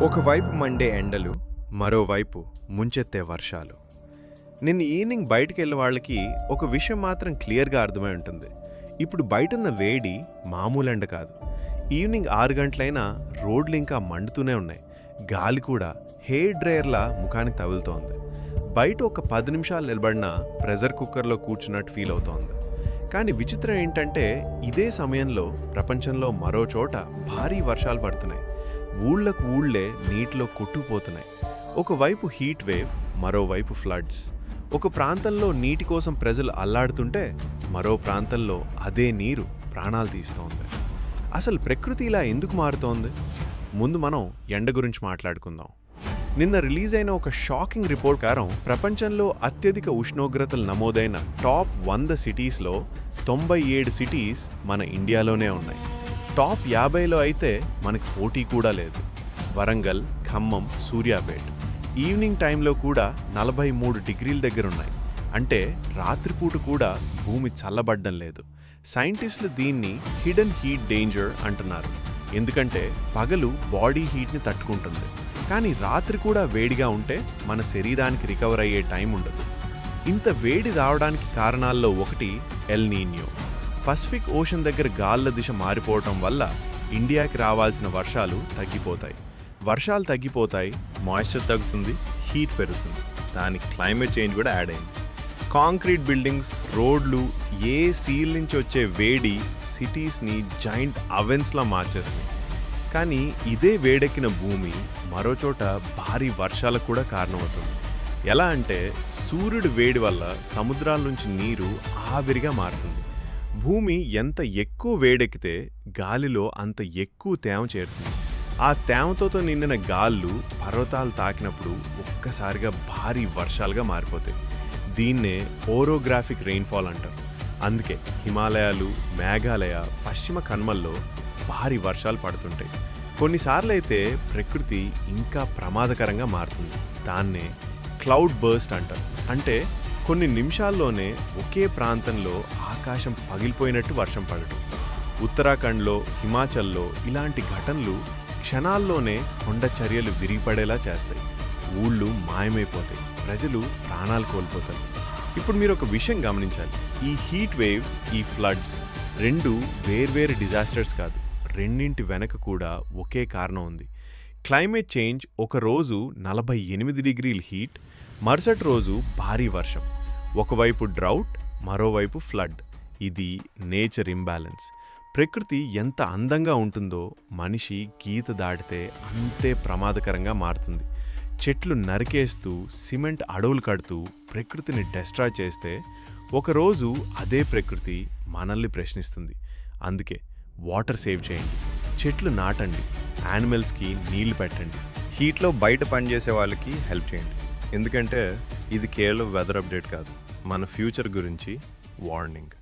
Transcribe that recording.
ఒకవైపు మండే ఎండలు, మరోవైపు ముంచెత్తే వర్షాలు. నిన్న ఈవినింగ్ బయటికి వెళ్ళే వాళ్ళకి ఒక విషయం మాత్రం క్లియర్గా అర్థమై ఉంటుంది. ఇప్పుడు బయటున్న వేడి మామూలు ఎండ కాదు. ఈవినింగ్ 6 గంటలైనా రోడ్లు ఇంకా మండుతూనే ఉన్నాయి. గాలి కూడా హెయిర్ డ్రైయర్లా ముఖానికి తగులుతోంది. బయట ఒక 10 నిమిషాలు నిలబడినా ప్రెషర్ కుక్కర్లో కూర్చున్నట్టు ఫీల్ అవుతోంది. కానీ విచిత్రం ఏంటంటే ఇదే సమయంలో ప్రపంచంలో మరో చోట భారీ వర్షాలు పడుతున్నాయి. ఊళ్ళకు ఊళ్ళే నీటిలో కొట్టుకుపోతున్నాయి. ఒకవైపు హీట్ వేవ్, మరోవైపు ఫ్లడ్స్. ఒక ప్రాంతంలో నీటి కోసం ప్రజలు అల్లాడుతుంటే మరో ప్రాంతంలో అదే నీరు ప్రాణాలు తీస్తోంది. అసలు ప్రకృతి ఇలా ఎందుకు మారుతోంది? ముందు మనం ఎండ గురించి మాట్లాడుకుందాం. నిన్న రిలీజ్ అయిన ఒక షాకింగ్ రిపోర్ట్ ప్రకారం ప్రపంచంలో అత్యధిక ఉష్ణోగ్రతలు నమోదైన టాప్ 100 సిటీస్లో 97 సిటీస్ మన ఇండియాలోనే ఉన్నాయి. టాప్ 50లో అయితే మనకి పోటీ కూడా లేదు. వరంగల్, ఖమ్మం, సూర్యాపేట్ ఈవినింగ్ టైంలో కూడా 43 డిగ్రీల దగ్గర ఉన్నాయి. అంటే రాత్రిపూట కూడా భూమి చల్లబడ్డం లేదు. సైంటిస్టులు దీన్ని హిడెన్ హీట్ డేంజర్ అంటున్నారు. ఎందుకంటే పగలు బాడీ హీట్ని తట్టుకుంటుంది, కానీ రాత్రి కూడా వేడిగా ఉంటే మన శరీరానికి రికవర్ అయ్యే టైం ఉండదు. ఇంత వేడి రావడానికి కారణాల్లో ఒకటి ఎల్ నీన్యో. పసిఫిక్ ఓషన్ దగ్గర గాలుల దిశ మారిపోవటం వల్ల ఇండియాకి రావాల్సిన వర్షాలు తగ్గిపోతాయి. వర్షాలు తగ్గిపోతాయి, మాయిశ్చర్ తగ్గుతుంది, హీట్ పెరుగుతుంది. దానికి క్లైమేట్ చేంజ్ కూడా యాడ్ అయింది. కాంక్రీట్ బిల్డింగ్స్, రోడ్లు, ఏ సీల్ నుంచి వచ్చే వేడి సిటీస్ని జైంట్ అవెన్స్లా మార్చేస్తాయి. కానీ ఇదే వేడెక్కిన భూమి మరోచోట భారీ వర్షాలకు కూడా కారణమవుతుంది. ఎలా అంటే సూర్యుడి వేడి వల్ల సముద్రాల నుంచి నీరు ఆవిరిగా మారుతుంది. భూమి ఎంత ఎక్కువ వేడెక్కితే గాలిలో అంత ఎక్కువ తేమ చేరుతుంది. ఆ తేమతో నిండిన గాళ్ళు పర్వతాలు తాకినప్పుడు ఒక్కసారిగా భారీ వర్షాలుగా మారిపోతాయి. దీన్నే ఓరోగ్రాఫిక్ రెయిన్ఫాల్ అంటారు. అందుకే హిమాలయాలు, మేఘాలయ, పశ్చిమ కనుమల్లో భారీ వర్షాలు పడుతుంటాయి. కొన్నిసార్లు అయితే ప్రకృతి ఇంకా ప్రమాదకరంగా మారుతుంది. దాన్నే క్లౌడ్ బర్స్ట్ అంటారు. అంటే కొన్ని నిమిషాల్లోనే ఒకే ప్రాంతంలో ఆకాశం పగిలిపోయినట్టు వర్షం పడటం. ఉత్తరాఖండ్లో, హిమాచల్లో ఇలాంటి ఘటనలు క్షణాల్లోనే కొండ చర్యలు విరిగిపడేలా చేస్తాయి. ఊళ్ళు మాయమైపోతాయి, ప్రజలు ప్రాణాలు కోల్పోతారు. ఇప్పుడు మీరు ఒక విషయం గమనించాలి. ఈ హీట్ వేవ్స్, ఈ ఫ్లడ్స్ రెండు వేర్వేరు డిజాస్టర్స్ కాదు. రెండింటి వెనక కూడా ఒకే కారణం ఉంది. Climate change. ఒక రోజు 48 డిగ్రీల హీట్, మరుసటి రోజు భారీ వర్షం. ఒకవైపు డ్రౌట్, మరోవైపు ఫ్లడ్. ఇది నేచర్ ఇంబ్యాలెన్స్. ప్రకృతి ఎంత అందంగా ఉంటుందో మనిషి గీత దాటితే అంతే ప్రమాదకరంగా మారుతుంది. చెట్లు నరికేస్తూ, సిమెంట్ అడవులు కడుతూ ప్రకృతిని డెస్ట్రాయ్ చేస్తే ఒకరోజు అదే ప్రకృతి మనల్ని ప్రశ్నిస్తుంది. అందుకే వాటర్ సేవ్ చేయండి, చెట్లు నాటండి, యానిమల్స్కి నీళ్లు పెట్టండి, హీట్లో బయట పనిచేసే వాళ్ళకి హెల్ప్ చేయండి. ఎందుకంటే ఇది కేవలం వెదర్ అప్డేట్ కాదు, మన ఫ్యూచర్ గురించి వార్నింగ్.